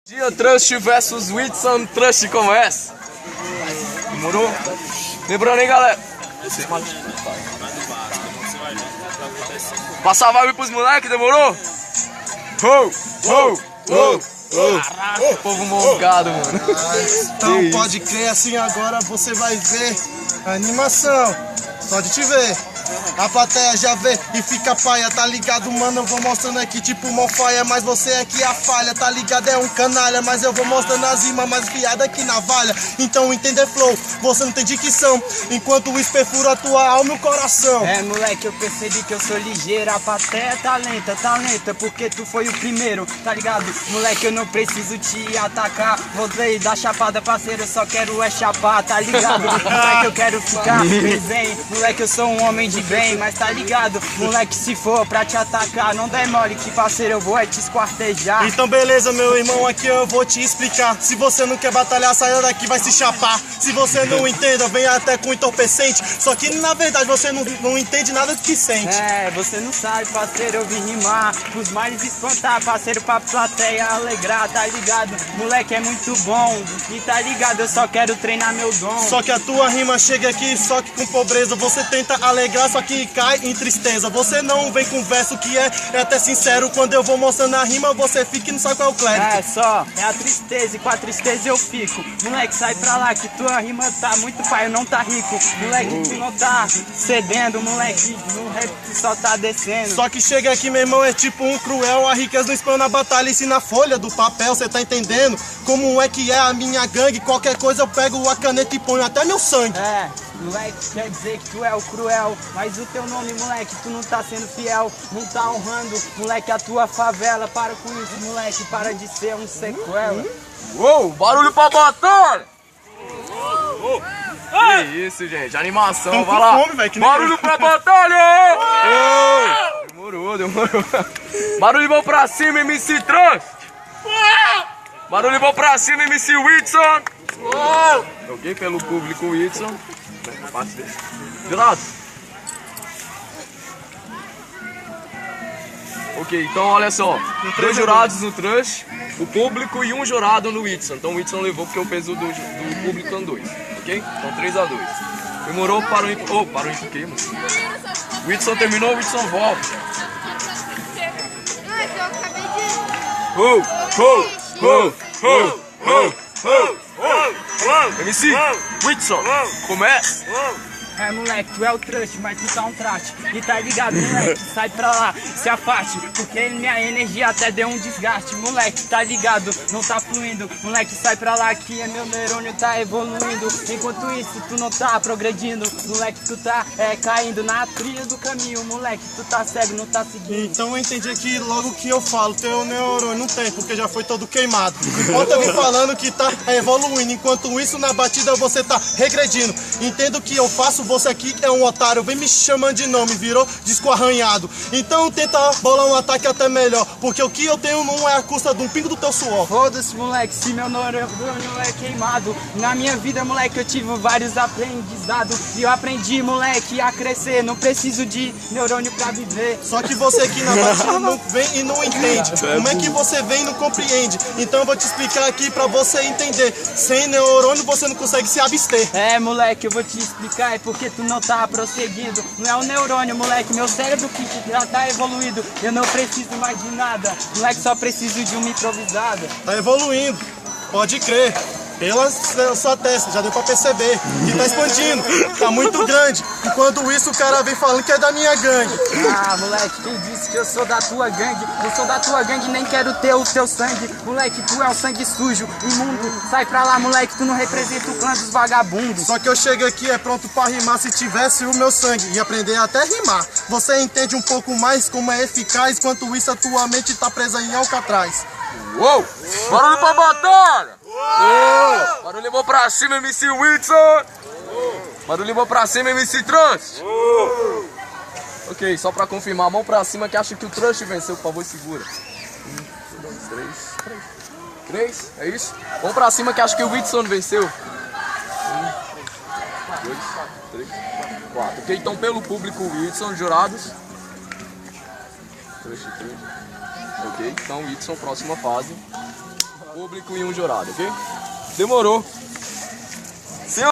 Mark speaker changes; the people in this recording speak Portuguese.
Speaker 1: Dia Trust versus Whitson Trust começa. Demorou? Lembrando, hein, galera? Passar a vibe pros moleques, demorou? O povo mongado, mano.
Speaker 2: Então pode crer, assim agora você vai ver a animação. Pode te ver. A plateia já vê e fica paia, tá ligado, mano? Eu vou mostrando aqui tipo Monfaia, mas você é que a falha, tá ligado? É um canalha, mas eu vou mostrando as rimas mais fiadas que navalha. Então entender flow, você não tem dicção, enquanto isso perfura a tua alma e o coração.
Speaker 3: É, moleque, eu percebi que eu sou ligeiro. A plateia tá lenta, porque tu foi o primeiro, tá ligado? Moleque, eu não preciso te atacar. Voltei da chapada, parceiro, eu só quero é chapar, tá ligado? Moleque, eu quero ficar vem. Moleque, eu sou um homem de bem, mas tá ligado? Moleque, se for pra te atacar, não demore que, parceiro, eu vou é te esquartejar.
Speaker 2: Então beleza, meu irmão, aqui eu vou te explicar. Se você não quer batalhar, saia daqui, vai se chapar. Se você não entenda, vem até com entorpecente. Só que na verdade você não entende nada do que sente.
Speaker 3: É, você não sabe, parceiro, eu vim rimar pros males espantar, parceiro, pra plateia alegrar, tá ligado? Moleque, é muito bom e tá ligado, eu só quero treinar meu dom.
Speaker 2: Só que a tua rima chega aqui, só que com pobreza. Você tenta alegrar, só que cai em tristeza. Você não vem com verso que é até sincero. Quando eu vou mostrando a rima, você fica e não sabe qual é o clérigo.
Speaker 3: É só, é a tristeza e com a tristeza eu fico. Moleque, sai pra lá que tua rima tá muito pai, não tá rico. Moleque, tu não tá cedendo, moleque, no rap tu só tá descendo.
Speaker 2: Só que chega aqui, meu irmão, é tipo um cruel. A riqueza não espana a batalha, ensina a folha do papel. Cê tá entendendo como é que é a minha gangue? Qualquer coisa eu pego a caneta e ponho até meu sangue.
Speaker 3: É, moleque, quer dizer que tu é o cruel, mas o teu nome, moleque, tu não tá sendo fiel, não tá honrando, moleque, a tua favela. Para com isso, moleque, para de ser um sequela.
Speaker 1: Uou, barulho pra batalha! Que isso, gente, animação,
Speaker 2: Tão
Speaker 1: vai
Speaker 2: com
Speaker 1: lá.
Speaker 2: fome, véio, que nem
Speaker 1: Barulho
Speaker 2: eu.
Speaker 1: pra batalha! Demorou. Barulho bom pra cima, MC Trust! Barulho bom pra cima, MC Whitson! Joguei pelo público Whitson. De lado. Ok, então olha só. 2 jurados no Trust, o público e um jurado no Whitson. Então o Whitson levou porque o peso do público são 2. Ok? Então 3-2. Demorou para o ímpar. Oh, para o ímpar que, mano? O Whitson terminou, o Whitson volta. MC Whitson, começa!
Speaker 3: É, moleque, tu é o Trust, mas tu tá um traste. E tá ligado, moleque, sai pra lá, se afaste, porque minha energia até deu um desgaste. Moleque, tá ligado, não tá fluindo. Moleque, sai pra lá que meu neurônio tá evoluindo. Enquanto isso, tu não tá progredindo. Moleque, tu tá caindo na trilha do caminho. Moleque, tu tá cego, não tá seguindo.
Speaker 2: Então eu entendi aqui logo que eu falo, teu neurônio não tem, porque já foi todo queimado. Enquanto eu vim falando que tá evoluindo, enquanto isso na batida você tá regredindo. Entendo o que eu faço, você aqui é um otário, vem me chamando de nome, virou disco arranhado. Então tenta bolar um ataque até melhor, porque o que eu tenho não é a custa de um pingo do teu suor.
Speaker 3: Foda-se, moleque, se meu neurônio é queimado. Na minha vida, moleque, eu tive vários aprendizados. E eu aprendi, moleque, a crescer. Não preciso de neurônio pra viver.
Speaker 2: Só que você aqui na batida não vem e não entende. Como é que você vem e não compreende? Então eu vou te explicar aqui pra você entender. Sem neurônio você não consegue se abster.
Speaker 3: É, moleque, eu vou te explicar, é porque tu não tá prosseguindo. Não é o neurônio, moleque, meu cérebro que já tá evoluído. Eu não preciso mais de nada, moleque, só preciso de uma improvisada.
Speaker 2: Tá evoluindo, pode crer. Pela sua testa, já deu pra perceber que tá expandindo, tá muito grande. Enquanto isso o cara vem falando que é da minha gangue.
Speaker 3: Ah, moleque, quem disse que eu sou da tua gangue? Eu sou da tua gangue, nem quero ter o teu sangue. Moleque, tu é um sangue sujo, imundo. Sai pra lá, moleque, tu não representa o clã dos vagabundos.
Speaker 2: Só que eu chego aqui é pronto pra rimar se tivesse o meu sangue e aprender até rimar. Você entende um pouco mais como é eficaz, enquanto isso a tua mente tá presa em Alcatraz.
Speaker 1: Uou! Barulho pra batalha! Barulho bom pra cima, MC Whitson! Barulho bom pra cima, MC Trust! Ok, só pra confirmar, mão pra cima que acha que o Trust venceu, por favor, segura. 1, 2, 3. 3, é isso? Mão pra cima que acha que o Whitson venceu. 1, 2, 3, 4. Ok, então pelo público Whitson, jurados. 3. Ok, então Whitson, próxima fase. público e um jurado, ok? Demorou.